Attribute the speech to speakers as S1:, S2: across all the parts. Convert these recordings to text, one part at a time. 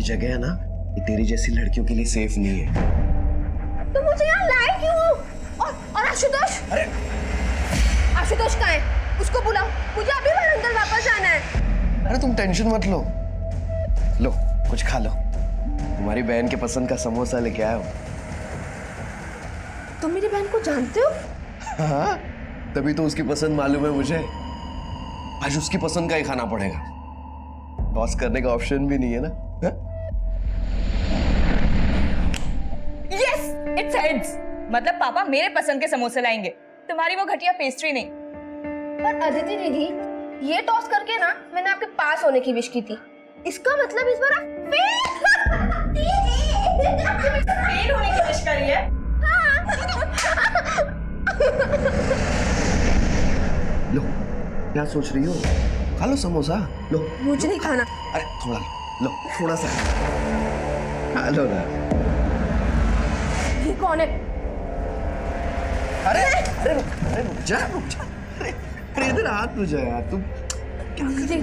S1: जगह है ना, ये तेरी जैसी लड़कियों के लिए सेफ नहीं है।
S2: तो मुझे यहाँ लाए क्यों? और आशुतोष?
S1: अरे
S2: आशुतोष कहाँ है? उसको बुलाओ, मुझे अभी वरंगल वापस जाना है।
S1: अरे तुम टेंशन मत लो, लो कुछ खा लो। तुम्हारी बहन के पसंद का समोसा लेके आया हूँ।
S2: तुम मेरी बहन को जानते हो?
S1: हाँ, तभी तो उसकी पसंद मालूम है मुझे। आज उसकी पसंद का ही खाना पड़ेगा। टॉस करने का ऑप्शन भी नहीं है ना।
S3: Yes, it's heads. मतलब पापा मेरे पसंद के समोसे लाएंगे, तुम्हारी वो घटिया पेस्ट्री नहीं।
S2: पर अदिति दीदी, ये टॉस करके ना मैंने आपके पास होने की विश की थी। इसका मतलब इस बार आप
S3: फेल होने की विश करी है।
S1: लो, क्या सोच रही हो? खा लो समोसा, लो।
S2: मुझे नहीं खाना।
S1: अरे थोड़ा लो, थोड़ा सा खा लो ना।
S2: ये कौन है?
S1: अरे अरे रुक जा, रुक जा। अरे इधर हाथ तो जा यार, तुम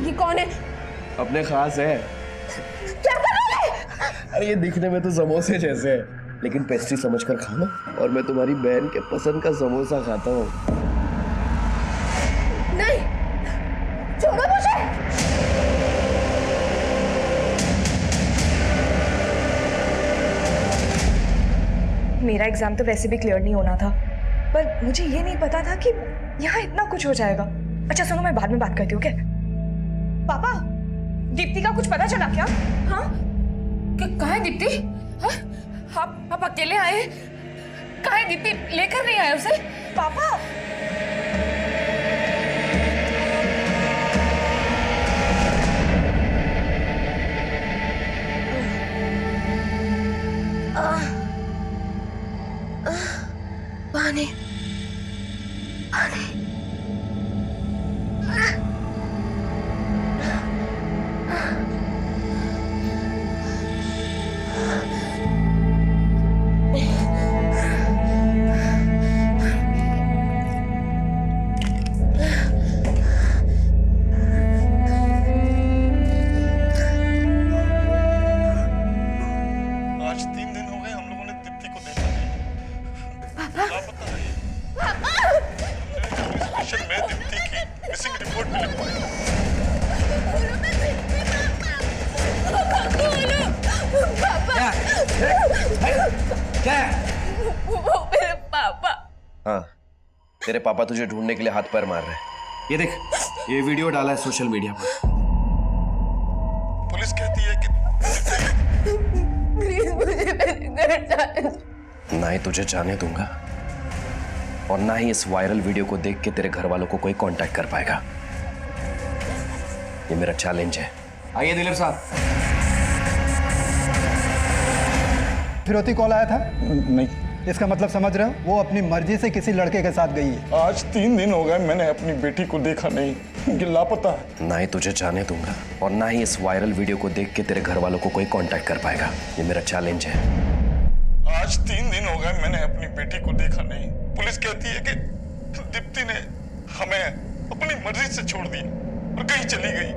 S2: ये कौन है?
S1: अपने खास है।
S2: क्या कर रहे हैं?
S1: अरे ये दिखने में तो समोसे जैसे है, लेकिन पेस्ट्री समझकर खाना। और मैं तुम्हारी बहन के पसंद का समोसा खाता हूँ।
S2: नहीं, छोड़ो मुझे।
S3: मेरा एग्जाम तो वैसे भी क्लियर नहीं होना था, पर मुझे ये नहीं पता था कि यहाँ इतना कुछ हो जाएगा। अच्छा सुनो, मैं बाद में बात करती हूँ, क्या? पापा, दीप्ति का कुछ पता चला क्या?
S4: हाँ? कहाँ है दीप्ति? हाँ? आप अकेले आए? कहाँ है दीप्ति? लेकर नहीं आए उसे?
S3: पापा
S2: पानी, पानी।
S5: आज 3 दिन हो गए हम लोगों ने दीप्ति को देखा नहीं। लापता है। हमने पुलिस स्टेशन में दीप्ति की मिसिंग रिपोर्ट भी लिखवाई।
S1: क्या है?
S4: वो मेरे पापा।
S1: हाँ, तेरे पापा तुझे ढूंढने के लिए हाथ पैर मार रहे हैं। ये देख, ये वीडियो डाला है सोशल मीडिया पर।
S5: पुलिस कहती है कि
S2: प्लीज मुझे मेरे घर जाने।
S1: ना ही तुझे जाने दूंगा और ना ही इस वायरल वीडियो को देख के तेरे घर वालों को कोई कांटेक्ट कर पाएगा। ये मेरा चैलेंज है। आइए दिलीप साहब।
S6: फिरौती कॉल आया था?
S5: नहीं।
S6: इसका मतलब समझ रहे हो, वो अपनी मर्जी से किसी लड़के के साथ गई है।
S5: आज 3 दिन हो गए मैंने अपनी बेटी को देखा नहीं, ये लापता है।
S1: ना ही तुझे जाने दूंगा और ना ही इस वायरल वीडियो को देख के तेरे घर वालों को कोई कांटेक्ट कर पाएगा। ये मेरा चैलेंज है।
S5: आज 3 दिन हो गए मैंने अपनी बेटी को देखा नहीं। पुलिस कहती है कि दीप्ति ने हमें अपनी मर्जी से छोड़ दिया और कहीं चली गई।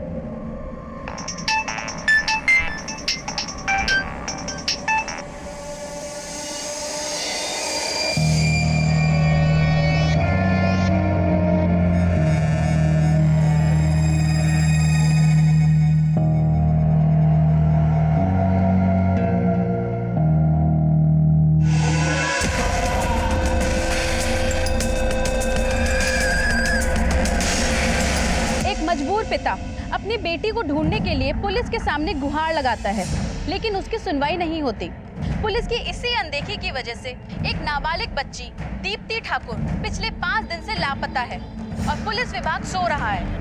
S7: मजबूर पिता अपनी बेटी को ढूंढने के लिए पुलिस के सामने गुहार लगाता है, लेकिन उसकी सुनवाई नहीं होती। पुलिस की इसी अनदेखी की वजह से एक नाबालिग बच्ची दीप्ति ठाकुर पिछले 5 दिन से लापता है और पुलिस विभाग सो रहा है।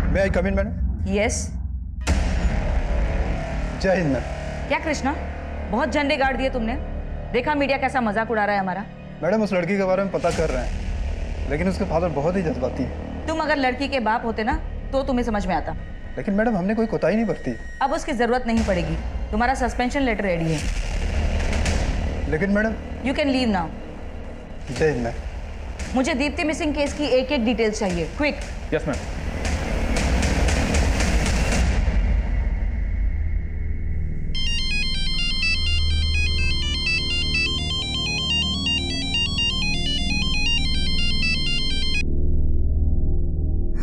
S6: मे आई कम इन मैडम?
S3: यस।
S6: जय हिंद मैम।
S3: क्या कृष्णा, बहुत झंडे गाड़ दिए तुमने। देखा मीडिया कैसा मजाक उड़ा रहा है हमारा।
S6: मैडम उस लड़की के बारे में पता कर रहे हैं, लेकिन उसके फादर बहुत ही जज्बाती है।
S3: तुम अगर लड़की के बाप होते ना तो तुम्हें समझ में आता।
S6: लेकिन मैडम हमने कोई कोताही नहीं बरती।
S8: अब उसकी जरूरत नहीं पड़ेगी, तुम्हारा सस्पेंशन लेटर रेडी है।
S6: लेकिन madam.
S8: You can leave now.
S6: जय हिंद मैम।
S8: मुझे दीप्ति मिसिंग केस की एक एक डिटेल्स चाहिए, क्विक।
S9: Yes ma'am.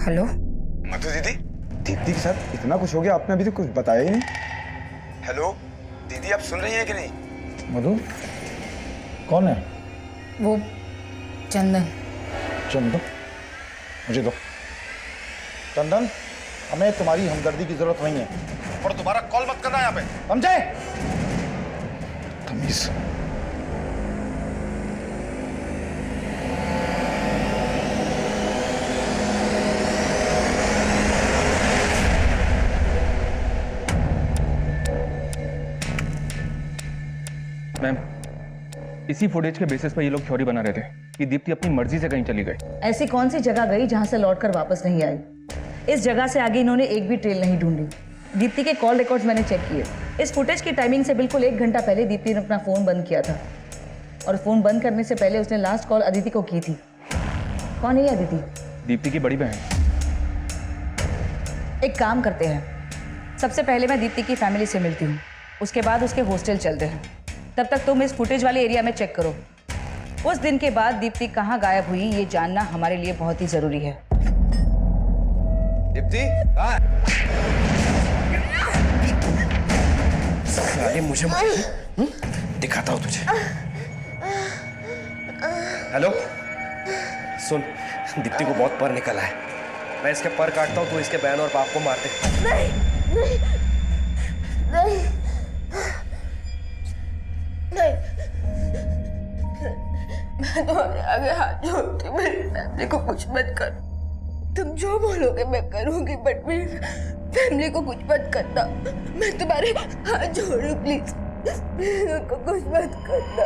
S3: हेलो
S10: मधु दीदी, दीप्ति के साथ इतना कुछ हो गया, आपने अभी तक कुछ बताया ही नहीं। हेलो दीदी, आप सुन रही हैं कि नहीं?
S9: मधु कौन है?
S4: वो चंदन।
S9: चंदन? मुझे दो। चंदन, हमें तुम्हारी हमदर्दी की जरूरत नहीं है और दोबारा कॉल मत करना यहाँ पे, समझे? तमीज। मैम, इसी फुटेज के बेसिस पर ये लोग थ्योरी बना रहे थे कि दीप्ति अपनी मर्जी से कहीं चली गई।
S8: ऐसी कौन सी जगह गई जहां से लौटकर वापस नहीं आई? इस जगह से आगे इन्होंने एक भी ट्रेल नहीं ढूंढी। दीप्ति के कॉल रिकॉर्ड्स मैंने चेक किए। इस फुटेज की टाइमिंग से बिल्कुल 1 घंटा पहले दीप्ति ने अपना फोन बंद किया था, और फोन बंद करने से पहले उसने लास्ट कॉल अदिति को की थी। कौन है ये अदिति?
S9: दीप्ति की बड़ी बहन।
S8: एक काम करते हैं, सबसे पहले मैं दीप्ति की फैमिली से मिलती हूँ, उसके बाद उसके हॉस्टल चलते हैं। तब तक तुम इस फुटेज वाले एरिया में चेक करो। उस दिन के बाद दीप्ति कहाँ गायब हुई ये जानना हमारे लिए बहुत ही जरूरी है।
S1: दीप्ति, अरे मुझे दिखाता हूँ तुझे। हेलो, सुन, दीप्ति को बहुत पर निकला है। मैं इसके पर काटता हूँ, तो इसके बहन और बाप को मारते।
S2: नहीं नहीं नहीं नहीं, मैं तुम्हारे आगे हाथ जोड़ती हूँ, मेरी फैमिली को कुछ मत कर। तुम जो बोलोगे मैं करूँगी, बट मेरी फैमिली को कुछ मत करना। मैं तुम्हारे हाथ जोड़ू, प्लीज प्लीज उनको कुछ मत करना।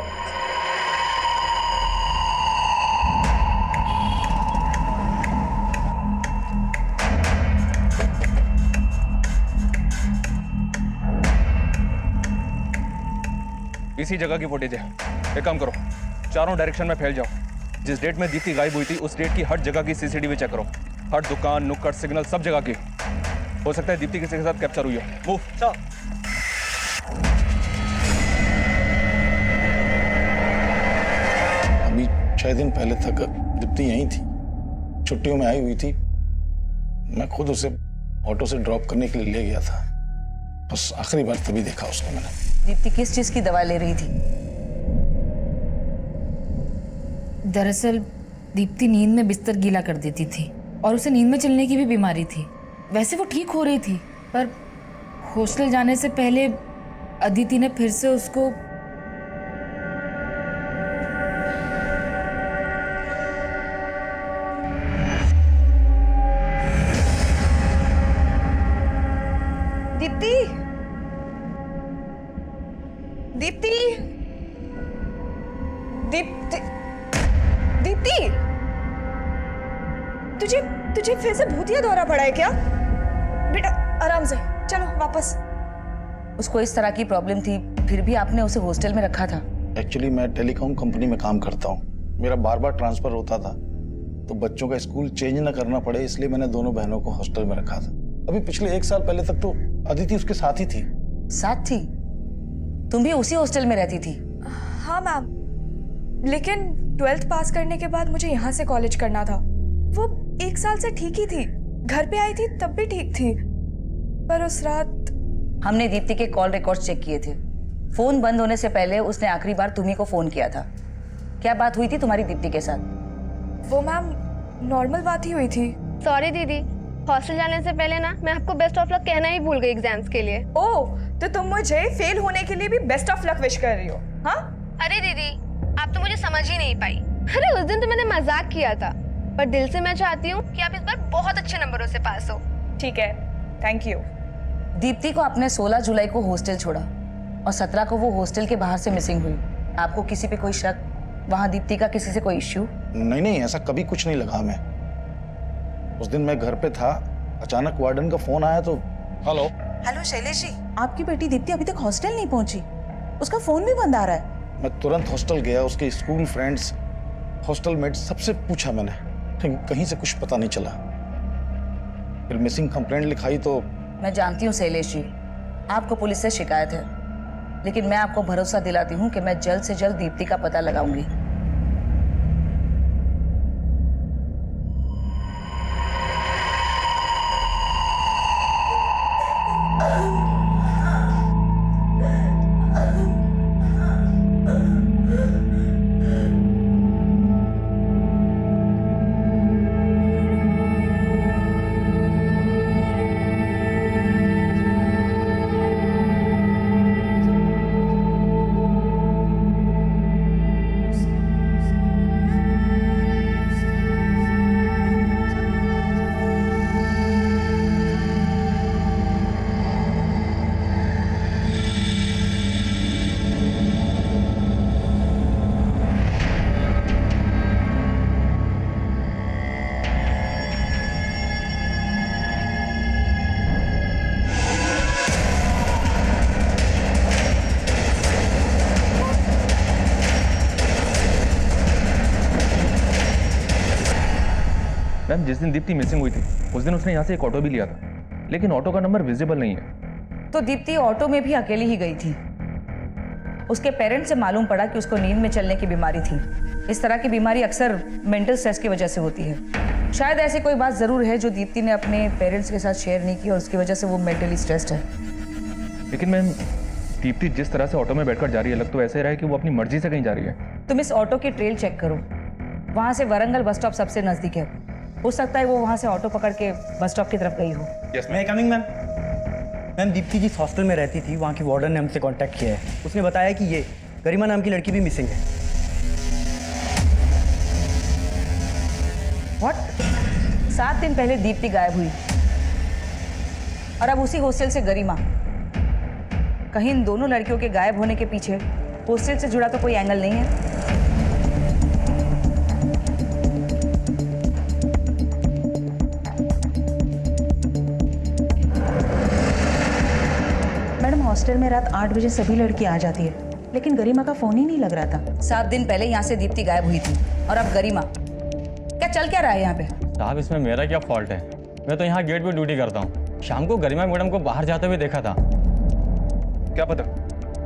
S9: इसी जगह की फुटेज है। एक काम करो, चारों डायरेक्शन में फैल जाओ। जिस डेट में दीप्ति गायब हुई थी उस डेट की हर जगह की सीसीटीवी चेक करो। हर दुकान, नुक्कड़, सिग्नल, सब जगह की। हो सकता है दीप्ति किसी के साथ कैप्चर हुई हो। मूव।
S11: अभी 6 दिन पहले तक दीप्ति यहीं थी, छुट्टियों में आई हुई थी। मैं खुद उसे ऑटो से ड्रॉप करने के लिए ले गया था। बस आखिरी बार तभी देखा उसको मैंने।
S8: दीप्ति किस चीज की दवा ले रही थी?
S4: दरअसल दीप्ति नींद में बिस्तर गीला कर देती थी और उसे नींद में चलने की भी बीमारी थी। वैसे वो ठीक हो रही थी, पर हॉस्टल जाने से पहले अदिति ने फिर से उसको
S3: दीप्ति, दीप्ति, दीप्ति, दीप्ति, तुझे फिर से भूतिया दौरा पड़ा है क्या? बेटा आराम से चलो वापस।
S8: उसको इस तरह की प्रॉब्लम थी, फिर भी आपने उसे हॉस्टल में रखा था।
S11: एक्चुअली मैं टेलीकॉम कंपनी में काम करता हूँ। मेरा बार बार ट्रांसफर होता था, तो बच्चों का स्कूल चेंज ना करना पड़े, इसलिए मैंने दोनों बहनों को हॉस्टल में रखा था। अभी पिछले 1 साल पहले तक तो अदिति उसके साथ ही थी।
S8: साथ थी? तुम भी उसी हॉस्टल में रहती थी?
S3: हाँ मैम, लेकिन 12th पास करने के बाद मुझे यहाँ से कॉलेज करना था। वो 1 साल से ठीक ही थी, घर पे आई थी तब भी ठीक थी, पर उस रात
S8: हमने दीप्ति के कॉल रिकॉर्ड्स चेक किए थे। फोन बंद होने से पहले उसने आखिरी बार तुम्ही को फोन किया था। क्या बात हुई थी तुम्हारी दीप्ति के साथ?
S3: वो मैम नॉर्मल बात ही हुई थी।
S2: सॉरी दीदी, हॉस्टल जाने से पहले ना मैं आपको बेस्ट ऑफ लक कहना ही भूल गई एग्जाम्स के लिए।
S3: ओह, तो तुम मुझे फेल होने के लिए भी बेस्ट ऑफ लक विश कर रही हो? हाँ?
S2: अरे दीदी, आप तो मुझे समझ ही नहीं पाई। अरे उस दिन तो मैंने मजाक किया था, पर दिल से मैं चाहती हूँ कि आप इस बार बहुत अच्छे नंबरों से पास हो।
S3: ठीक है, थैंक यू।
S8: दीप्ति को आपने 16 जुलाई को हॉस्टल छोड़ा और 17 को वो हॉस्टल के बाहर से मिसिंग हुई। आपको किसी पे कोई शक? वहां दीप्ति का किसी से कोई इश्यू?
S11: नहीं, ऐसा कभी कुछ नहीं लगा हमें। उस दिन मैं घर पे था, अचानक वार्डन का फोन आया तो हेलो।
S8: हेलो शैलेश जी, आपकी बेटी दीप्ति अभी तक हॉस्टल नहीं पहुंची, उसका फोन भी बंद आ रहा है।
S11: मैं तुरंत हॉस्टल गया, उसके स्कूल फ्रेंड्स, हॉस्टल मेट्स सबसे पूछा मैंने, लेकिन कहीं से कुछ पता नहीं चला। फिर मिसिंग कंप्लेंट लिखाई तो
S8: मैं जानती हूँ शैलेश जी, आपको पुलिस से शिकायत है, लेकिन मैं आपको भरोसा दिलाती हूँ कि मैं जल्द से जल्द दीप्ति का पता लगाऊंगी।
S9: मैम, जिस दिन दीप्ति मिसिंग हुई थी उस दिन उसने यहाँ से एक ऑटो भी लिया था, लेकिन ऑटो का नंबर विजिबल नहीं है।
S8: तो दीप्ति ऑटो में भी अकेली ही गई थी। उसके पेरेंट्स से मालूम पड़ा कि उसको नींद में चलने की बीमारी थी। इस तरह की बीमारी अक्सर मेंटल स्ट्रेस की वजह से होती है। शायद ऐसी कोई बात जरूर है जो दीप्ति ने अपने पेरेंट्स के साथ शेयर नहीं की और उसकी वजह से वो मेंटली स्ट्रेस्ड है।
S9: लेकिन मैम, दीप्ति जिस तरह से ऑटो में बैठकर जा रही है, लग तो ऐसे रहा है कि वो अपनी मर्जी से कहीं जा रही है।
S8: तुम इस ऑटो की ट्रेल चेक करो, वहां से वरंगल बस स्टॉप सबसे नजदीक है। हो सकता है वो वहां से ऑटो पकड़ के बस स्टॉप की तरफ गई हो।
S9: यस
S12: मैं कमिंग मैम। मैम, दीप्ति जिस हॉस्टल में रहती थी वहाँ की वार्डन ने हमसे कांटेक्ट किया है। उसने बताया कि ये गरिमा नाम की लड़की भी मिसिंग है।
S8: व्हाट? 7 दिन पहले दीप्ति गायब हुई और अब उसी हॉस्टल से गरिमा। कहीं इन दोनों लड़कियों के गायब होने के पीछे हॉस्टल से जुड़ा तो कोई एंगल नहीं है। मैडम, हॉस्टल में रात 8 बजे सभी लड़की आ जाती है, लेकिन गरिमा का फोन ही नहीं लग रहा था। 7 दिन पहले यहाँ से दीप्ति गायब हुई थी और अब गरिमा। क्या चल क्या रहा है यहाँ पे?
S12: साहब, इसमें मेरा क्या फॉल्ट है? मैं तो यहाँ गेट पे ड्यूटी करता हूँ। शाम को गरिमा मैडम को बाहर जाते हुए देखा था।
S9: क्या पता,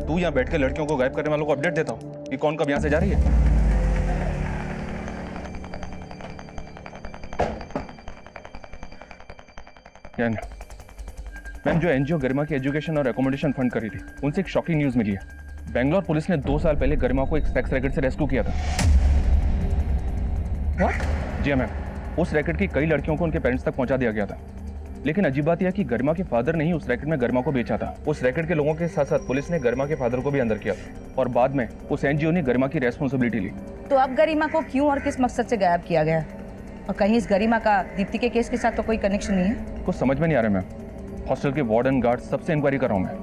S9: तू यहाँ बैठ के लड़कियों को गायब करने वालों को अपडेट देता हूँ कि कौन कब यहाँ से जा रही है। मैम, जो एनजीओ गरिमा की एजुकेशन और एकोमोडेशन फंड करी थी, उनसे एक शॉकिंग न्यूज मिली है। बेंगलोर पुलिस ने 2 साल पहले गरिमा को एक सेक्स रैकेट से रेस्क्यू किया था।
S8: What?
S9: जी मैम, उस रैकेट की कई लड़कियों को उनके पेरेंट्स तक पहुंचा दिया गया था। लेकिन अजीब बात यह है कि गरिमा के फादर ने ही उस रैकेट में गरिमा को बेचा था। उस रैकेट के लोगों के साथ साथ पुलिस ने गरिमा के फादर को भी अंदर किया था और बाद में उस एनजीओ ने गरिमा की रेस्पॉन्सिबिलिटी ली।
S8: तो अब गरिमा को क्यों और किस मकसद से गायब किया गया? और कहीं इस गरिमा का दीप्ति के केस के साथ तो कोई कनेक्शन नहीं है?
S9: कुछ समझ में नहीं आ रहा मैम। हॉस्टल के वार्डन, गार्ड सबसे इंक्वायरी कर रहा हूँ मैं।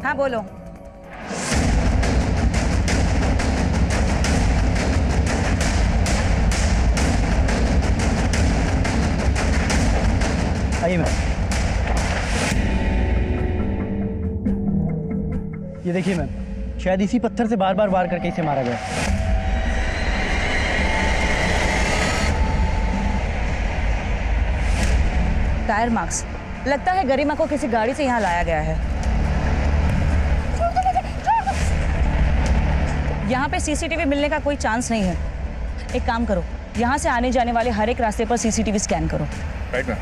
S8: हाँ बोलो।
S12: आइए मैम। ये देखिए मैम, शायद इसी पत्थर से बार बार वार करके इसे मारा गया।
S8: Tyre marks. लगता है गरिमा को किसी गाड़ी से यहाँ लाया गया है। यहाँ पे सीसीटीवी मिलने का कोई चांस नहीं है। एक काम करो, यहाँ से आने जाने वाले हर एक रास्ते पर सीसीटीवी स्कैन करो।
S9: Right ma'am.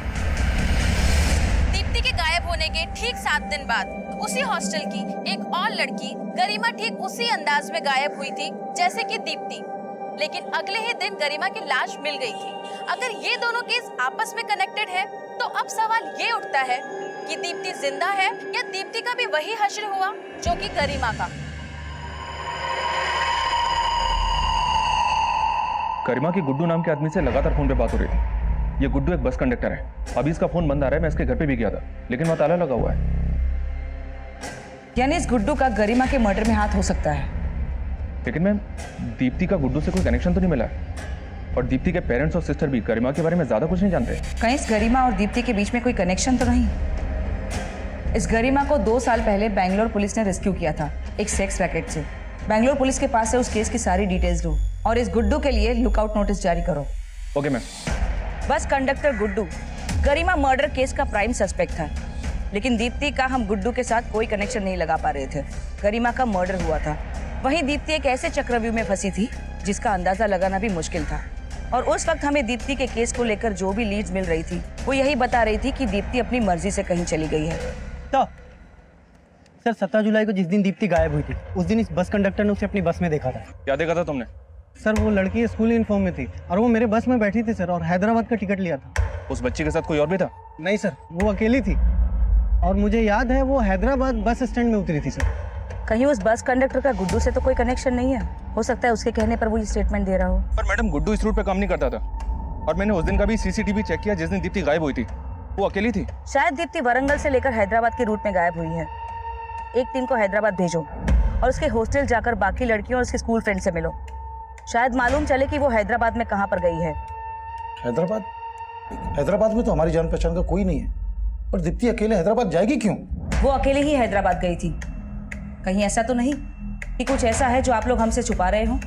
S7: दीप्ति के गायब होने के ठीक 7 दिन बाद उसी हॉस्टल की एक और लड़की गरिमा ठीक उसी अंदाज में गायब हुई थी जैसे कि दीप्ति, लेकिन अगले ही दिन गरिमा की लाश मिल गई थी। अगर ये दोनों केस आपस में कनेक्टेड है तो अब सवाल ये उठता है कि दीप्ति जिंदा है या दीप्ति का भी वही हश्र हुआ जो कि गरिमा का।
S9: गरिमा की गुड्डू नाम के आदमी से लगातार फोन पे बात हो रही थी। ये गुड्डू एक बस कंडक्टर है। अभी इसका फोन बंद आ रहा है। मैं इसके घर पे भी गया था, लेकिन वहाँ ताला लगा हुआ है।
S8: यानी इस गुड्डू का गरिमा के मर्डर में हाथ हो सकता है।
S9: लेकिन मैम, दीप्ति का गुड्डू से कोई कनेक्शन तो नहीं मिला है। और दीप्ति के पेरेंट्स और सिस्टर भी गरिमा के बारे में ज्यादा कुछ नहीं जानते।
S8: कहीं इस गरिमा और दीप्ति के बीच में कोई कनेक्शन तो नहीं? इस गरिमा को 2 साल पहले बैंगलोर पुलिस ने रेस्क्यू किया था एक सेक्स रैकेट से। बैंगलोर पुलिस के पास से उस केस की सारी डिटेल्स लो और इस गुड्डू के लिए लुकआउट नोटिस जारी करो।
S9: Okay ma'am.
S8: Bus conductor Guddu Garima murder case का प्राइम सस्पेक्ट था, लेकिन दीप्ति का हम गुड्डू के साथ कोई कनेक्शन नहीं लगा पा रहे थे। गरिमा का मर्डर हुआ था, वहीं दीप्ति एक ऐसे चक्रव्यूह में फंसी थी जिसका अंदाजा लगाना भी मुश्किल था। और उस वक्त हमें दीप्ति के केस को लेकर जो भी लीड्स मिल रही थी वो यही बता रही थी कि दीप्ति अपनी मर्जी से कहीं चली गई है।
S12: तो सर 17 जुलाई को जिस दिन दीप्ति गायब हुई थी उस दिन इस बस कंडक्टर ने उसे अपनी बस में देखा था।
S9: क्या देखा था तुमने?
S12: सर वो लड़की स्कूल यूनिफॉर्म में थी और वो मेरे बस में बैठी थी सर, और हैदराबाद का टिकट लिया था।
S9: उस बच्ची के साथ कोई और भी था?
S12: नहीं सर, वो अकेली थी और मुझे याद है वो हैदराबाद बस स्टैंड में उतरी थी सर।
S8: कहीं उस बस कंडक्टर का गुड्डू से तो कोई कनेक्शन नहीं है? हो सकता है उसके कहने पर वो ये स्टेटमेंट दे रहा हो।
S9: पर मैडम गुड्डू इस रूट पे काम नहीं करता था और मैंने उस दिन का भी सीसीटीवी चेक किया जिस दिन दीप्ति गायब हुई थी। वो अकेली थी।
S8: शायद दीप्ति वरंगल से लेकर हैदराबाद के रूट में गायब हुई है। एक टीम को हैदराबाद भेजो और उसके हॉस्टल जाकर बाकी लड़कियों और उसके स्कूल फ्रेंड से मिलो। शायद मालूम चले कि वो हैदराबाद में कहाँ पर गई है।
S11: हैदराबाद? हैदराबाद में तो हमारी जान पहचान का कोई नहीं है, और दीप्ति अकेले हैदराबाद जाएगी क्यों?
S8: वो अकेले ही हैदराबाद गई थी। कहीं ऐसा तो नहीं कि कुछ ऐसा है जो आप लोग हमसे छुपा रहे हो?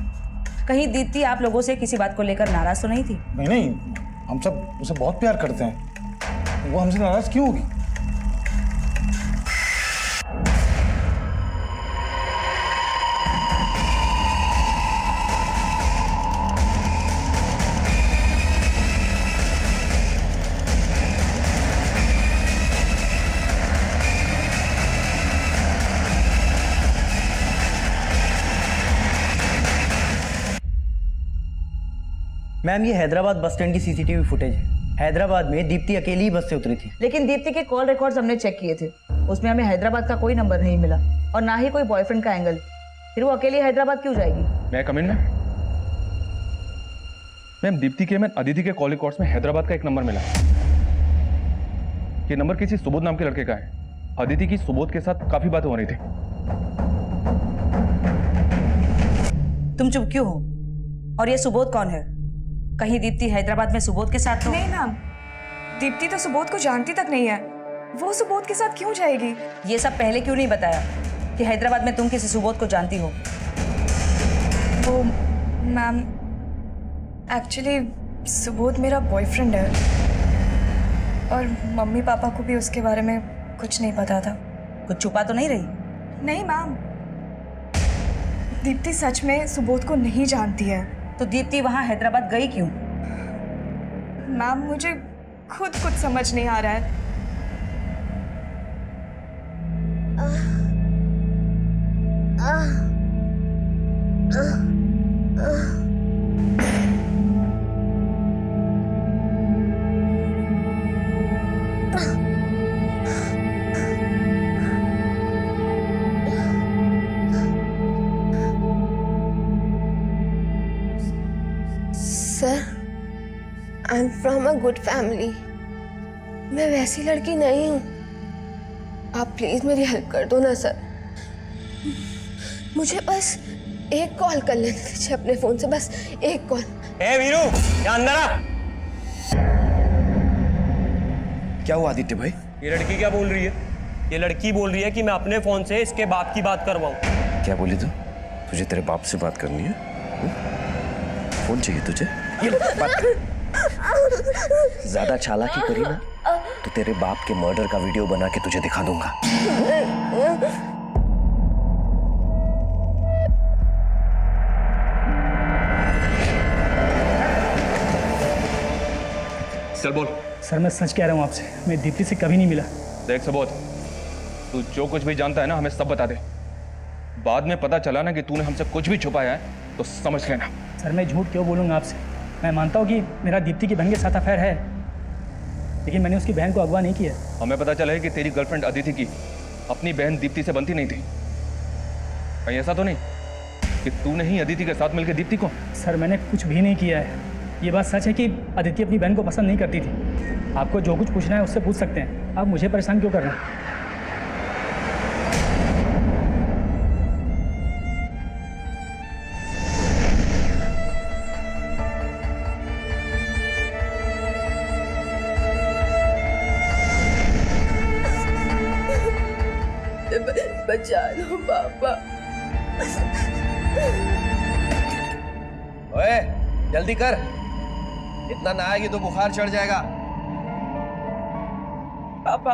S8: कहीं दीप्ति आप लोगों से किसी बात को लेकर नाराज तो नहीं थी?
S11: नहीं नहीं, हम सब उसे बहुत प्यार करते हैं, वो हमसे नाराज क्यों होगी?
S12: मैम ये हैदराबाद बस स्टैंड की सीसीटीवी फुटेज है। हैदराबाद में दीप्ति अकेली ही बस से उतरी थी।
S8: लेकिन दीप्ति के कॉल रिकॉर्ड्स हमने चेक किए थे, उसमें हमें हैदराबाद का कोई नंबर नहीं मिला और ना ही कोई बॉयफ्रेंड का एंगल। फिर वो अकेली हैदराबाद क्यों जाएगी?
S9: मैं कम इन में? मैम दीप्ति के अदिति के कॉल रिकॉर्ड्स में हैदराबाद का एक नंबर मिला। ये नंबर किसी सुबोध नाम के लड़के का है। अदिति की सुबोध के साथ काफी बातें हो रही थी।
S8: तुम चुप क्यों हो? और ये सुबोध कौन है? कहीं दीप्ति हैदराबाद में सुबोध के साथ तो
S3: नहीं मैम, दीप्ति तो सुबोध को जानती तक नहीं है। वो सुबोध के साथ क्यों जाएगी?
S8: ये सब पहले क्यों नहीं बताया कि हैदराबाद में तुम किसी सुबोध को जानती हो?
S3: वो मैम एक्चुअली सुबोध मेरा बॉयफ्रेंड है और मम्मी पापा को भी उसके बारे में कुछ नहीं पता था।
S8: कुछ छुपा तो नहीं रही?
S3: नहीं मैम, दीप्ति सच में सुबोध को नहीं जानती है।
S8: तो दीप्ति वहां हैदराबाद गई क्यों?
S3: मैम मुझे खुद कुछ समझ नहीं आ रहा है।
S2: Sir, I am from a good family. मैं वैसी लड़की नहीं हूँ। आप प्लीज मेरी हेल्प कर दो ना सर। मुझे बस एक कॉल कर लेने दीजिए अपने फोन से, बस एक कॉल।
S12: ए वीरू, यहाँ अंदर आ।
S1: क्या हुआ आदित्य भाई?
S13: ये लड़की क्या बोल रही है? ये लड़की बोल रही है कि मैं अपने फोन से इसके बाप की बात करवाऊं।
S1: क्या बोली तू? तुझे तेरे बाप से बात करनी है? फोन चाहिए तुझे? ये बात कर। ज्यादा चालाकी करी ना तो तेरे बाप के मर्डर का वीडियो बना के तुझे दिखा दूंगा।
S9: चल बोल।
S12: सर मैं सच कह रहा हूँ आपसे, मैं दीप्ति से कभी नहीं मिला।
S9: देख सुबोध, तू जो कुछ भी जानता है ना हमें सब बता दे। बाद में पता चला ना कि तूने हमसे कुछ भी छुपाया है तो समझ लेना।
S12: सर मैं झूठ क्यों बोलूँगा आपसे? मैं मानता हूँ कि मेरा दीप्ति की बहन के साथ अफेयर है, लेकिन मैंने उसकी बहन को अगवा नहीं किया।
S9: हमें पता चला है कि तेरी गर्लफ्रेंड अदिति की अपनी बहन दीप्ति से बनती नहीं थी। कहीं ऐसा तो नहीं कि तूने ही अदिति के साथ मिलकर दीप्ति को?
S12: सर मैंने कुछ भी नहीं किया है। ये बात सच है कि अदिति अपनी बहन को पसंद नहीं करती थी। आपको जो कुछ पूछना है उससे पूछ सकते हैं, आप मुझे परेशान क्यों कर रहे हैं?
S2: मुझे बचा लो पापा।
S1: ओए जल्दी कर, इतना नहाएगी तो बुखार चढ़ जाएगा।
S3: पापा,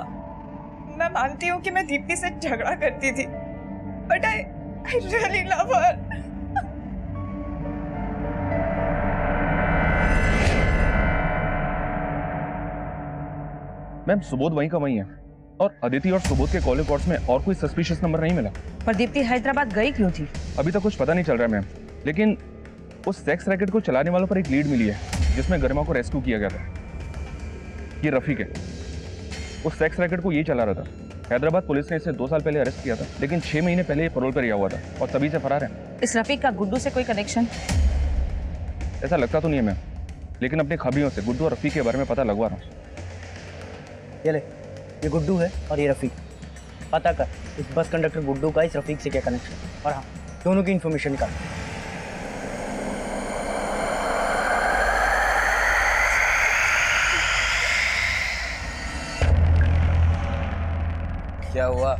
S3: मैं मानती हूँ कि मैं दीप्ति से झगड़ा करती थी, but I really love her.
S9: Ma'am Subodh वहीं का वहीं है और अदिति और सुबोध के कॉल रिकॉर्ड्स में और कोई सस्पिशियस नंबर नहीं मिला।
S8: पर दीप्ति हैदराबाद गई क्यों थी?
S9: अभी तक कुछ पता नहीं चल रहा है मैम, लेकिन उस सेक्स रैकेट को चलाने वालों पर एक लीड मिली है जिसमें गरिमा को रेस्क्यू किया गया था। ये रफीक है, उस सेक्स रैकेट को ये चला रहा था। हैदराबाद पुलिस ने इसे 2 साल पहले अरेस्ट किया था, लेकिन 6 महीने पहले ये पैरोल पर रिहा हुआ था और तभी से फरार है।
S8: इस रफीक का गुड्डू से कोई कनेक्शन?
S9: ऐसा लगता तो नहीं है मैम, लेकिन अपने खबरियों से गुड्डू और रफीक के बारे में पता लगवा रहा हूँ।
S14: ये ले, ये गुड्डू है और ये रफीक। पता कर इस बस कंडक्टर गुड्डू का इस रफीक से क्या कनेक्शन, और हाँ दोनों की इन्फॉर्मेशन निकाल।
S1: क्या हुआ?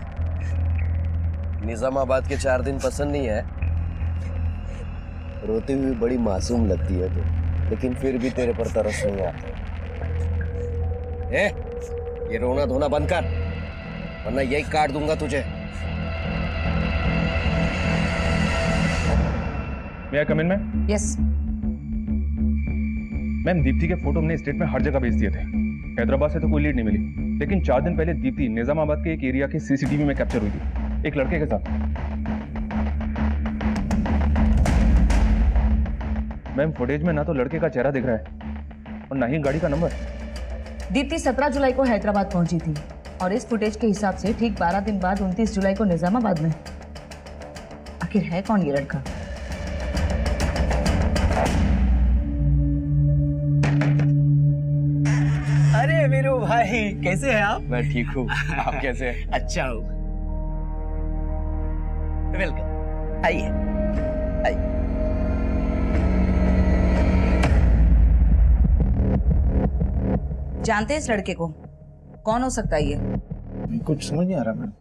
S1: निजामाबाद के 4 दिन पसंद नहीं है? रोती हुई बड़ी मासूम लगती है तू, लेकिन फिर भी तेरे पर तरस नहीं आता। ये रोना धोना बंद कर, वरना यही काट दूंगा तुझे।
S9: मैं कम इन में?
S8: यस।
S9: मैम दीप्ति के फोटो हमने स्टेट में हर जगह भेज दिए थे। हैदराबाद से तो कोई लीड नहीं मिली, लेकिन 4 दिन पहले दीप्ति निजामाबाद के एक एरिया के सीसीटीवी में कैप्चर हुई थी, एक लड़के के साथ। मैम फुटेज में ना तो लड़के का चेहरा दिख रहा है और ना ही गाड़ी का नंबर।
S8: दीप्ति 17 जुलाई को हैदराबाद पहुंची थी और इस फुटेज के हिसाब से ठीक 12 दिन बाद 29 जुलाई को निजामाबाद में। आखिर है कौन ये लड़का?
S14: अरे वीरू भाई, कैसे हैं आप?
S1: मैं ठीक हूँ, आप कैसे हैं?
S14: अच्छा हूँ। वेलकम, आइए आइए।
S8: जानते हैं इस लड़के को? कौन हो सकता है ये?
S11: कुछ समझ नहीं आ रहा मैडम।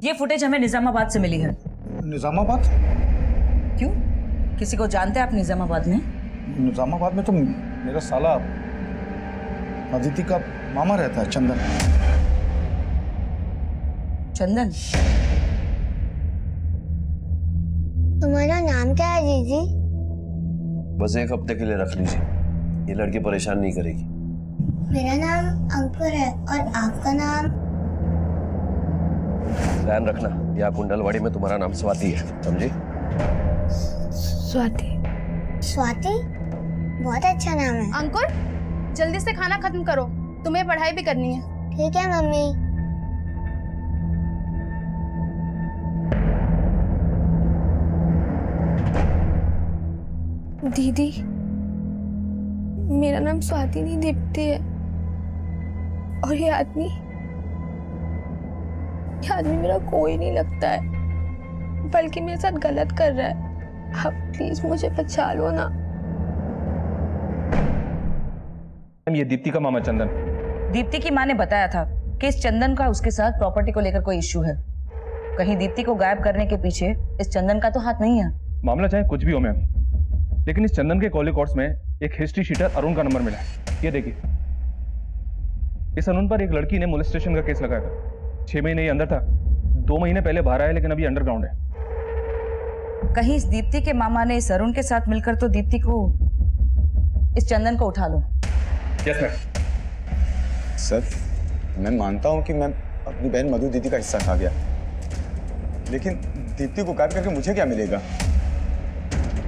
S8: ये फुटेज हमें निजामाबाद से मिली है।
S11: निजामाबाद?
S8: क्यों? किसी को जानते हैं आप निजामाबाद में?
S11: निजामाबाद में तो मेरा साला अदिति का मामा रहता है, चंदन।
S8: चंदन?
S15: तुम्हारा नाम क्या है जीजी?
S1: बस 1 हफ्ते के लिए रख लीजिए, ये लड़की परेशान नहीं करेगी।
S15: मेरा नाम अंकुर है और आपका नाम?
S1: ध्यान रखना, यहाँ कुंडलवाड़ी में तुम्हारा नाम स्वाति है, समझी?
S15: स्वाति। स्वाति? बहुत अच्छा नाम है।
S7: अंकुर, जल्दी से खाना खत्म करो, तुम्हें पढ़ाई भी करनी है।
S15: ठीक है मम्मी।
S2: दीदी, मेरा नाम स्वाति नहीं दीप्ति है, और ये आदमी मेरा कोई नहीं लगता है, बल्कि मेरे साथ गलत कर रहा है। आप प्लीज मुझे बचा लो ना।
S9: ये दीप्ति का मामा चंदन।
S8: दीप्ति की माँ ने बताया था कि इस चंदन का उसके साथ प्रॉपर्टी को लेकर कोई इश्यू है। कहीं दीप्ति को गायब करने के पीछे इस चंदन का तो हाथ नहीं है।
S9: मामला चाहे कुछ भी हो मैम, लेकिन इस चंदन के कॉल रिकॉर्ड्स में एक हिस्ट्री शीटर अरुण का नंबर मिला है। ये देखिए, इस अरुण पर एक लड़की ने मोलेस्टेशन का केस लगाया था। 6 महीने ये अंदर था, 2 महीने पहले बाहर आया, लेकिन अभी अंडरग्राउंड है।
S8: कहीं इस दीप्ति के मामा ने इस अरुण के साथ मिलकर तो दीप्ति को, इस चंदन को उठा लो।
S9: Yes ma'am.
S10: सर, मैं मानता हूँ कि मैं अपनी बहन मधु दीदी का हिस्सा खा गया, लेकिन दीप्ति को गायब करके मुझे क्या मिलेगा?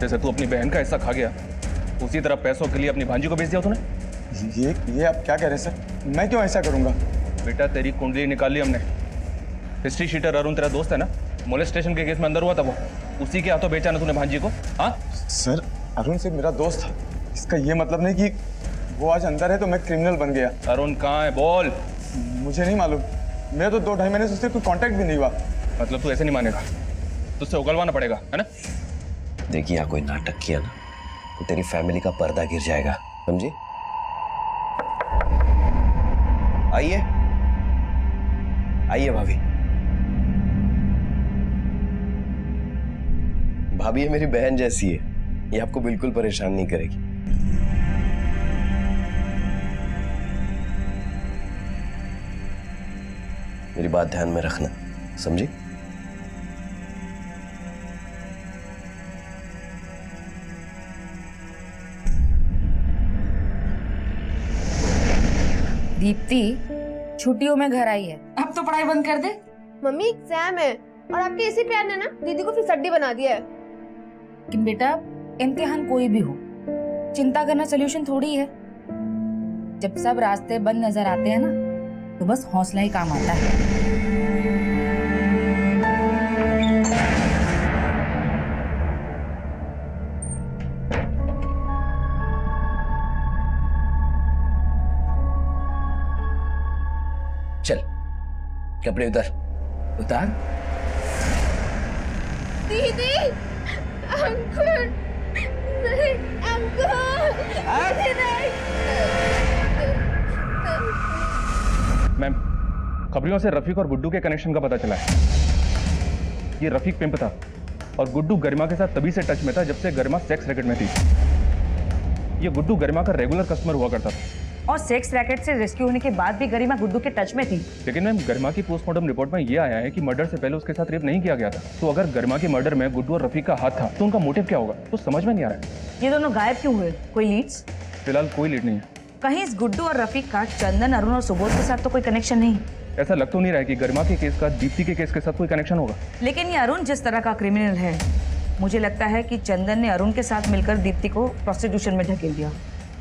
S9: जैसे तू अपनी बहन का हिस्सा खा गया, उसी तरह पैसों के लिए अपनी भांजी को बेच दिया तूने।
S10: ये आप क्या कह रहे हैं सर? मैं क्यों ऐसा करूंगा?
S9: बेटा तेरी कुंडली निकाल ली हमने। हिस्ट्री शीटर अरुण तेरा दोस्त है ना, मोलेस्टेशन के केस में अंदर हुआ था वो, उसी के हाथों बेचा ना तूने भांजी को? हाँ
S10: सर, अरुण से मेरा दोस्त था, इसका ये मतलब नहीं कि वो आज अंदर है तो मैं क्रिमिनल बन गया।
S9: अरुण कहाँ है बोल?
S10: मुझे नहीं मालूम, मेरा तो 2-2.5 महीने से उससे कोई कांटेक्ट भी नहीं हुआ।
S9: मतलब तू ऐसे नहीं मानेगा, तुझसे उगलवाना पड़ेगा, है ना?
S1: देखिए, यहाँ कोई नाटक किया ना तो तेरी फैमिली का पर्दा गिर जाएगा, समझी? आइए आइए भाभी। भाभी ये मेरी बहन जैसी है, ये आपको बिल्कुल परेशान नहीं करेगी। मेरी बात ध्यान में रखना, समझी?
S4: दीप्ति छुट्टियों में घर आई है, अब तो पढ़ाई बंद कर दे।
S2: मम्मी एग्जाम है और आपके इसी प्यार ने ना दीदी को फिर सड्डी बना दिया है।
S4: लेकिन बेटा इम्तिहान कोई भी हो, चिंता करना सोल्यूशन थोड़ी है। जब सब रास्ते बंद नजर आते हैं ना, तो बस हौसला ही काम आता है।
S1: चल कपड़े उतार।
S2: दीदी, अंकुर, नहीं, अंकुर, नहीं।
S9: मैम, खबरियों से रफीक और गुड्डू के कनेक्शन का पता चला है। ये रफीक पिंप था और गुड्डू गरिमा के साथ तभी से टच में था जब से गरिमा सेक्स रैकेट में थी। ये गुड्डू गरिमा का रेगुलर कस्टमर हुआ करता था।
S8: और सेक्स रैकेट से रेस्क्यू होने के बाद भी गरिमा गुड्डू के टच में थी।
S9: लेकिन मैम गरिमा की पोस्टमार्टम रिपोर्ट में ये आया है कि मर्डर से पहले उसके साथ रेप नहीं किया गया था। तो अगर गरिमा के मर्डर में गुड्डू और रफीक का हाथ था तो उनका मोटिव क्या होगा, तो समझ में नहीं आ रहा है।
S8: ये दोनों गायब क्यों हुए? कोई लीड्स?
S9: फिलहाल कोई लीड नहीं है।
S8: कहीं इस गुड्डू और रफीक का चंदन, अरुण और सुबोध के साथ तो कोई कनेक्शन नहीं?
S9: ऐसा लग तो नहीं रहा है कि गरिमा के केस का दीप्ति के केस के साथ कोई कनेक्शन होगा।
S8: लेकिन ये अरुण जिस तरह का क्रिमिनल है, मुझे लगता है कि चंदन ने अरुण के साथ मिलकर दीप्ति को प्रोस्टिट्यूशन में ढकेल दिया।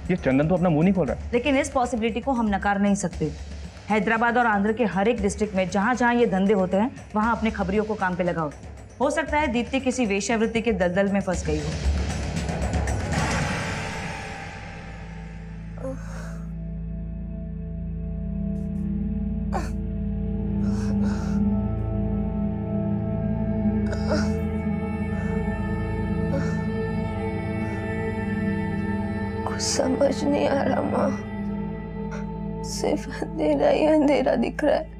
S9: ये चंदन तो अपना मुंह नहीं खोल रहा है।
S8: लेकिन इस पॉसिबिलिटी को हम नकार नहीं सकते। हैदराबाद और आंध्र के हर एक डिस्ट्रिक्ट में जहाँ जहाँ ये धंधे होते हैं, वहाँ अपने खबरियों को काम पे लगाओ। हो सकता है दीप्ति किसी वेश्यावृत्ति के दलदल में फंस गई हो।
S2: समझ नहीं आ रहा माँ, सिर्फ अंधेरा ही अंधेरा दिख रहा है।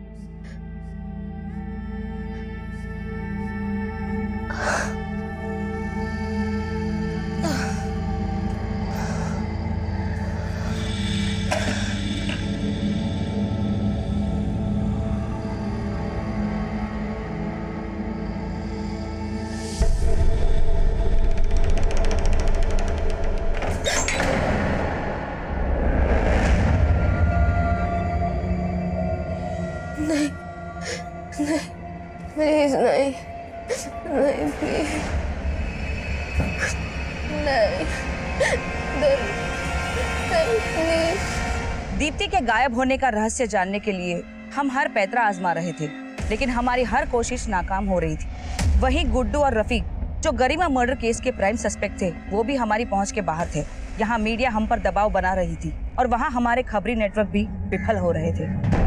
S2: नहीं, नहीं, प्लीज नहीं, नहीं प्लीज, नहीं, नहीं प्लीज।
S8: दीप्ति के गायब होने का रहस्य जानने के लिए हम हर पैतरा आजमा रहे थे, लेकिन हमारी हर कोशिश नाकाम हो रही थी। वहीं गुड्डू और रफीक, जो गरिमा मर्डर केस के प्राइम सस्पेक्ट थे, वो भी हमारी पहुंच के बाहर थे। यहाँ मीडिया हम पर दबाव बना रही थी और वहाँ हमारे खबरी नेटवर्क भी विफल हो रहे थे।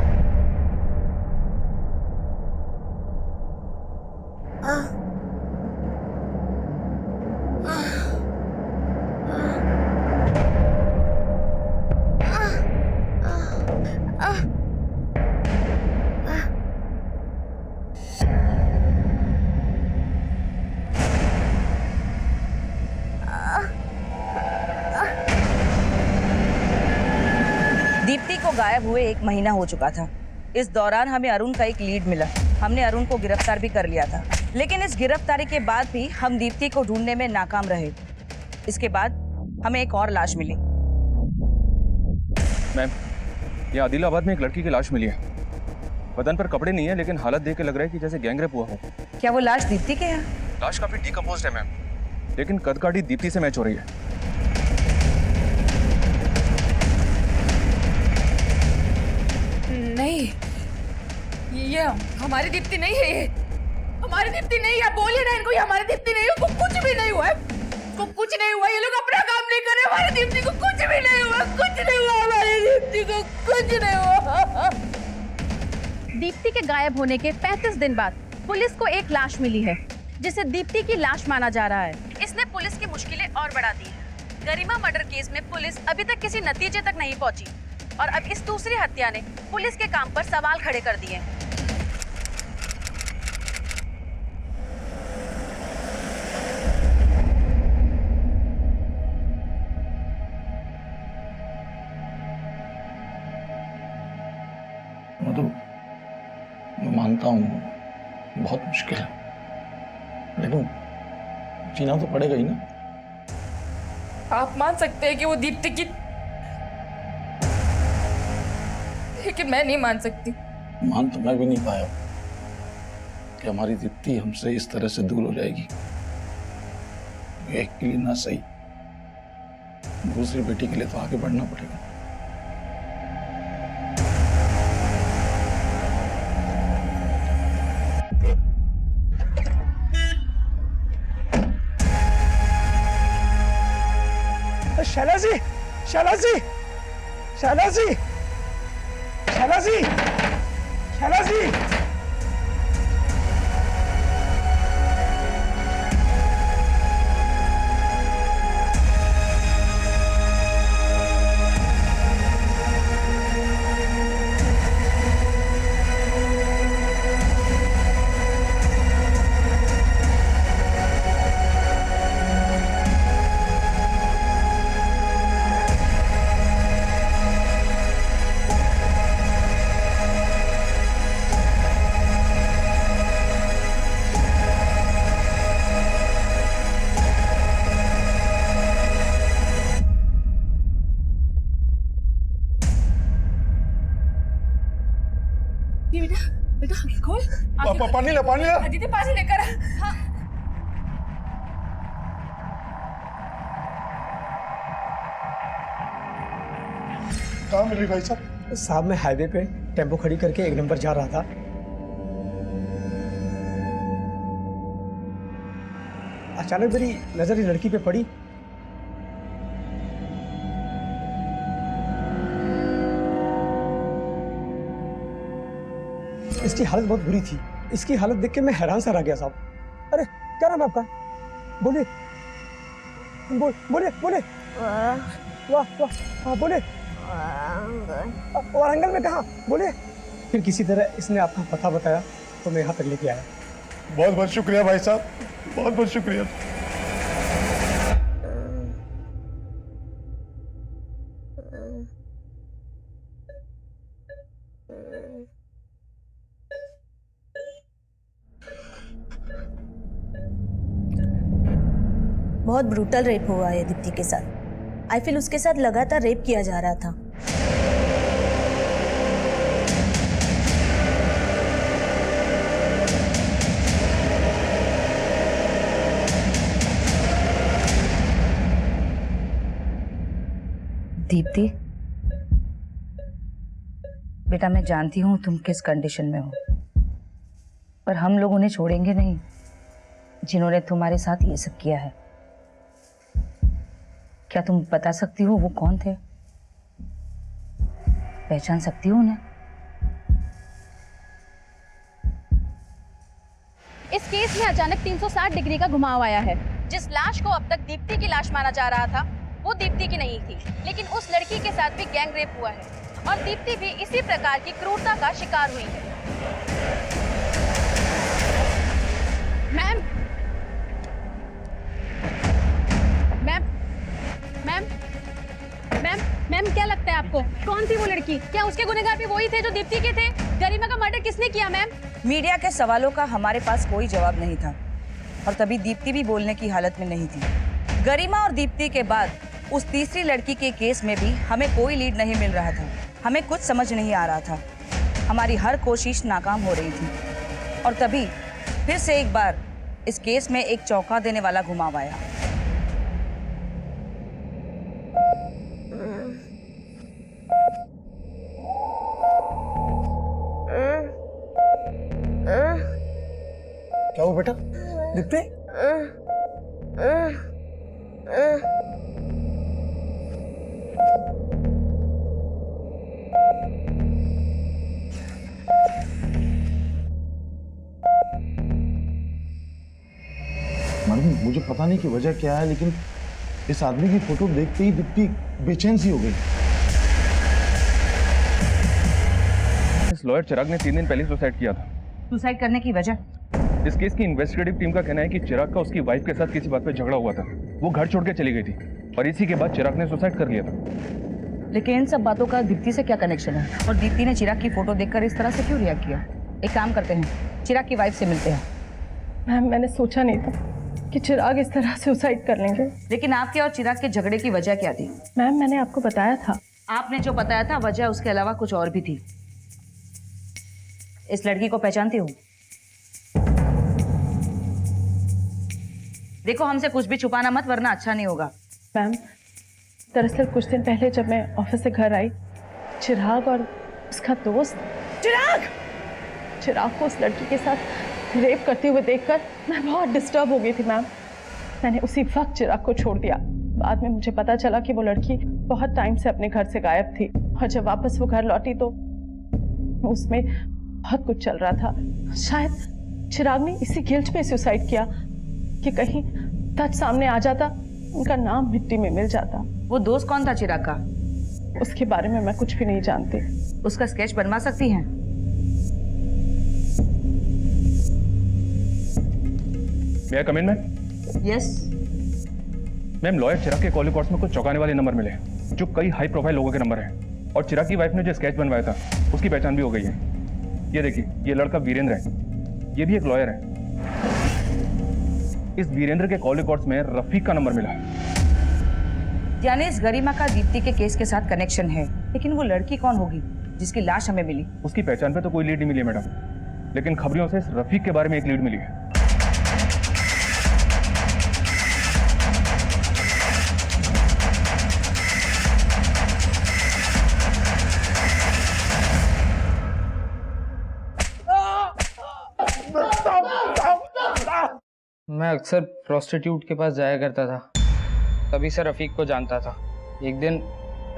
S8: दीप्ति को गायब हुए 1 महीना हो चुका था। इस दौरान हमें अरुण का एक लीड मिला। हमने अरुण को गिरफ्तार भी कर लिया था, लेकिन इस गिरफ्तारी के बाद भी हम दीप्ति को ढूंढने में नाकाम रहे। इसके बाद हमें एक और लाश मिली।
S9: मैम, ये आदिलाबाद में एक लड़की की लाश मिली है। बदन पर कपड़े नहीं है, लेकिन हालत देख के लग रहा है कि जैसे गैंगरेप हुआ हो।
S8: क्या वो लाश दीप्ति के है?
S9: लाश काफी डिकम्पोज्ड है मैम, लेकिन कदकाठी दीप्ति से मैच हो रही है।
S4: नहीं, ये हमारी दीप्ति नहीं है। ये हमारी दीप्ति नहीं है। बोलिए ना इनको, ये हमारी दीप्ति नहीं है। कुछ भी नहीं हुआ है, कुछ नहीं हुआ। ये लोग अपना काम नहीं कर रहे। हमारी दीप्ति को कुछ भी नहीं हुआ, कुछ नहीं हुआ। हमारी दीप्ति को कुछ नहीं हुआ।
S7: दीप्ति के गायब होने के 35 दिन बाद पुलिस को एक लाश मिली है, जिसे दीप्ति की लाश माना जा रहा है। इसने पुलिस की मुश्किलें और बढ़ा दी है। गरिमा मर्डर केस में पुलिस अभी तक किसी नतीजे तक नहीं पहुंची और अब इस दूसरी हत्या ने पुलिस के काम पर सवाल खड़े कर दिए।
S11: बहुत मुश्किल है, लेकिन जीना तो पड़ेगा ही ना।
S3: आप मान सकते हैं कि वो दीप्ति की, लेकिन मैं नहीं मान सकती।
S11: मान तो मैं भी नहीं पाया कि हमारी दीप्ति हमसे इस तरह से दूर हो जाएगी। एक के लिए ना सही, दूसरी बेटी के लिए तो आगे बढ़ना पड़ेगा।
S14: शैला जी, शैला जी, शैला जी, शैला जी, शैला जी।
S3: बेटा खोल।
S5: पानी ला, पानी ला।
S3: दीदी पानी लेकर आ। हाँ।
S5: कहाँ मिल रही भाई साहब?
S14: साहब मैं हाईवे पे टेम्पो खड़ी करके 1 नंबर जा रहा था। अचानक मेरी नजर इस लड़की पे पड़ी। इसकी हालत बहुत बुरी थी। इसकी हालत देख के मैं हैरान सा रह गया साहब। अरे क्या नाम है आपका? बोलिए बोलिए बोलिए। वाह वाह, हाँ बोले। वारंगल में कहाँ? बोले। फिर किसी तरह इसने आपका पता बताया तो मैं यहाँ तक लेके आया।
S5: बहुत बहुत शुक्रिया भाई साहब, बहुत बहुत शुक्रिया।
S8: बहुत ब्रूटल रेप हुआ है दीप्ति के साथ। आई फील उसके साथ लगातार रेप किया जा रहा था। दीप्ति, बेटा मैं जानती हूँ तुम किस कंडीशन में हो, पर हम लोग उन्हें छोड़ेंगे नहीं जिन्होंने तुम्हारे साथ ये सब किया है। क्या तुम बता सकती हो वो कौन थे? पहचान सकती हो उन्हें?
S7: इस केस में अचानक 360 डिग्री का घुमाव आया है। जिस लाश को अब तक दीप्ति की लाश माना जा रहा था वो दीप्ति की नहीं थी, लेकिन उस लड़की के साथ भी गैंग रेप हुआ है और दीप्ति भी इसी प्रकार की क्रूरता का शिकार हुई है। Ma'am ma'am ma'am ma'am ma'am क्या लगता है आपको कौन थी वो लड़की? क्या उसके गुनहगार भी वही थे जो दीप्ति के थे? गरिमा का मर्डर किसने किया मैम?
S8: मीडिया के सवालों का हमारे पास कोई जवाब नहीं था और तभी दीप्ति भी बोलने की हालत में नहीं थी। गरिमा और दीप्ति के बाद उस तीसरी लड़की के केस में भी हमें कोई लीड नहीं मिल रहा था। हमें कुछ समझ नहीं आ रहा था। हमारी हर कोशिश नाकाम हो रही थी और तभी फिर से एक बार इस केस में एक चौंका देने वाला घुमाव आया।
S14: क्या हुआ बेटा? दीप्ति?
S11: मैडम मुझे पता नहीं कि वजह क्या है, लेकिन इस आदमी की फोटो देखते ही दीप्ति बेचैन सी हो गई।
S9: इस लॉयर चिराग ने 3 दिन पहले सुसाइड किया था।
S8: सुसाइड करने की वजह?
S9: इस केस की इन्वेस्टिगेटिव टीम का कहना है कि चिराग का उसकी वाइफ के साथ किसी बात पे झगड़ा हुआ था। वो घर छोड़ के चली गई थी और इसी के बाद चिराग ने सुसाइड कर लिया था।
S8: लेकिन इन सब बातों का दीप्ति से क्या कनेक्शन है? और दीप्ति ने चिराग की फोटो देखकर इस तरह से क्यों रिएक्ट किया? एक काम करते हैं, चिराग की वाइफ से मिलते हैं।
S2: मैम मैंने सोचा नहीं था कि चिराग इस तरह सुसाइड कर लेंगे।
S8: लेकिन आपके और चिराग के झगड़े की वजह क्या थी?
S2: मैम मैंने आपको बताया था।
S8: आपने जो बताया था वजह उसके अलावा कुछ और भी थी। इस लड़की को पहचानती हूँ? देखो हमसे कुछ भी छुपाना मत वरना अच्छा नहीं होगा।
S2: मैम दरअसल कुछ दिन पहले जब मैं ऑफिस से घर आई, चिराग और उसका दोस्त चिराग को उस लड़की के साथ रेप करते हुए देखकर मैं बहुत डिस्टर्ब हो गई थी मैम। मैंने उसी वक्त चिराग को छोड़ दिया। बाद में मुझे पता चला कि वो लड़की बहुत टाइम से अपने घर से गायब थी और जब वापस वो घर लौटी तो उसमें बहुत कुछ चल रहा था। शायद चिराग ने इसी गिल्ट में सुसाइड किया कि कहीं सच सामने आ जाता, उनका नाम मिट्टी में मिल जाता।
S8: वो दोस्त कौन था चिराग का?
S2: उसके बारे में मैं कुछ भी नहीं जानती।
S8: उसका स्केच बनवा सकती हैं?
S9: मैं come in ma'am?
S8: Yes.
S9: Ma'am lawyer Chirag के कॉल रिकॉर्ड्स में कुछ चौंकाने वाले नंबर मिले जो कई हाई प्रोफाइल लोगों के नंबर हैं और चिराग की वाइफ ने जो स्केच बनवाया था उसकी पहचान भी हो गई है। ये देखिए, ये लड़का वीरेंद्र है, ये भी एक लॉयर है। इस वीरेंद्र के कॉल रिकॉर्ड्स में रफीक का नंबर मिला है।
S8: यानी इस गरिमा का दीप्ति के केस के साथ कनेक्शन है। लेकिन वो लड़की कौन होगी जिसकी लाश हमें मिली?
S9: उसकी पहचान पे तो कोई लीड नहीं मिली मैडम, लेकिन खबरों से इस रफीक के बारे में एक लीड मिली है।
S16: मैं अक्सर प्रोस्टिट्यूट के पास जाया करता था, तभी से रफ़ीक को जानता था। एक दिन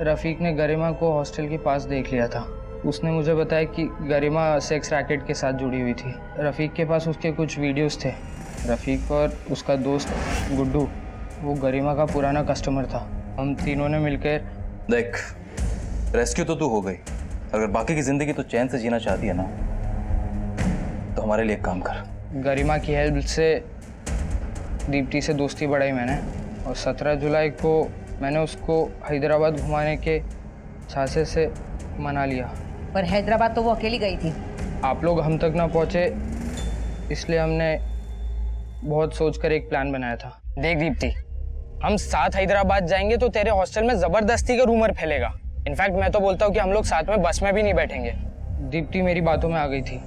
S16: रफ़ीक ने गरिमा को हॉस्टल के पास देख लिया था। उसने मुझे बताया कि गरिमा सेक्स रैकेट के साथ जुड़ी हुई थी। रफ़ीक के पास उसके कुछ वीडियोस थे। रफ़ीक और उसका दोस्त गुड्डू वो गरिमा का पुराना कस्टमर था। हम तीनों ने मिलकर
S17: देख, रेस्क्यू तो तू हो गई, अगर बाकी की ज़िंदगी तो चैन से जीना चाहती है ना तो हमारे लिए एक काम कर।
S16: गरिमा की हेल्प से दीप्ति से दोस्ती बढ़ाई मैंने और 17 जुलाई को मैंने उसको हैदराबाद घुमाने के झांसे से मना लिया।
S8: पर हैदराबाद तो वो अकेली गई थी।
S16: आप लोग हम तक ना पहुँचे इसलिए हमने बहुत सोचकर एक प्लान बनाया था। देख दीप्ति, हम साथ हैदराबाद जाएंगे तो तेरे हॉस्टल में ज़बरदस्ती का रूमर फैलेगा। इनफैक्ट मैं तो बोलता हूँ कि हम लोग साथ में बस में भी नहीं बैठेंगे। दीप्ति मेरी बातों में आ गई थी।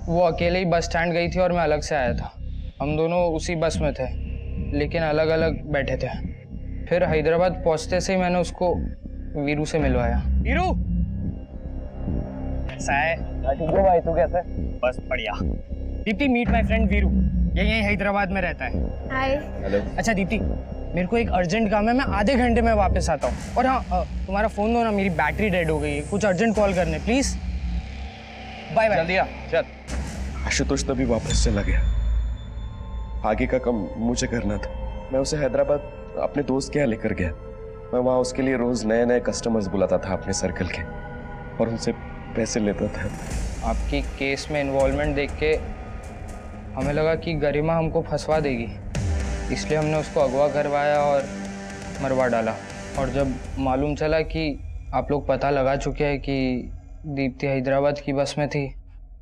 S16: वो अकेले ही बस स्टैंड गई थी और मैं अलग से आया था। हम दोनों उसी बस में थे लेकिन अलग अलग बैठे थे। फिर हैदराबाद पहुंचते से ही मैंने उसको वीरू से मिलवाया। वीरू, कैसा है?
S14: ठीक है भाई, तू कैसा?
S16: बस बढ़िया। Deepti, meet my friend Veeru, ये यहीं हैदराबाद में रहता है।
S15: हाय।
S10: हेलो।
S16: अच्छा दीप्ति, मेरे को एक अर्जेंट काम है, मैं आधे घंटे में वापस आता हूँ। और हाँ, तुम्हारा फ़ोन दो ना, मेरी बैटरी डेड हो गई है। कुछ अर्जेंट कॉल करने प्लीज़। Bye bye.
S9: जल्दी आ, चल।
S1: आशुतोष तभी वापस चला गया। आगे का काम मुझे करना था। मैं उसे हैदराबाद अपने दोस्त के यहाँ लेकर गया। मैं वहाँ उसके लिए रोज नए नए कस्टमर्स बुलाता था अपने सर्कल के और उनसे पैसे लेता था।
S16: आपकी केस में इन्वॉल्वमेंट देख के हमें लगा कि गरिमा हमको फंसवा देगी, इसलिए हमने उसको अगवा करवाया और मरवा डाला। और जब मालूम चला कि आप लोग पता लगा चुके हैं कि दीप्ति हैदराबाद की बस में थी,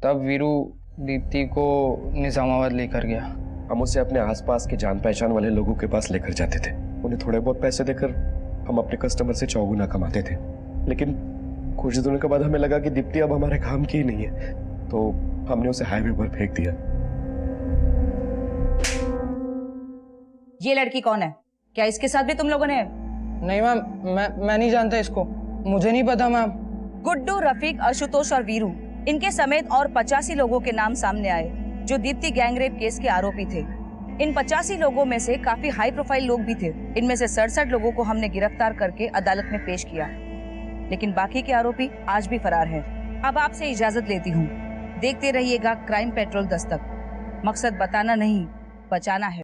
S16: तब वीरू दीप्ति को निज़ामाबाद लेकर गया।
S1: हम उसे अपने आसपास के जान पहचान वाले लोगों के पास लेकर जाते थे। उन्हें थोड़े बहुत पैसे देकर हम अपने कस्टमर से चौगुना कमाते थे। लेकिन कुछ दिनों के बाद हमें लगा कि दीप्ति अब हमारे काम की ही नहीं है, तो हमने उसे हाईवे पर फेंक दिया।
S8: ये लड़की कौन है? क्या इसके साथ भी तुम लोगों ने?
S16: नहीं मैम, मैं नहीं जानता इसको, मुझे नहीं पता मैम।
S8: गुड्डू, रफीक, आशुतोष और वीरू, इनके समेत और 85 लोगों के नाम सामने आए जो दीप्ति गैंगरेप केस के आरोपी थे। इन 85 लोगों में से काफी हाई प्रोफाइल लोग भी थे। इनमें से 67 लोगों को हमने गिरफ्तार करके अदालत में पेश किया, लेकिन बाकी के आरोपी आज भी फरार हैं। अब आपसे इजाजत लेती हूँ। देखते रहिएगा क्राइम पेट्रोल दस्तक। मकसद बताना नहीं, बचाना है।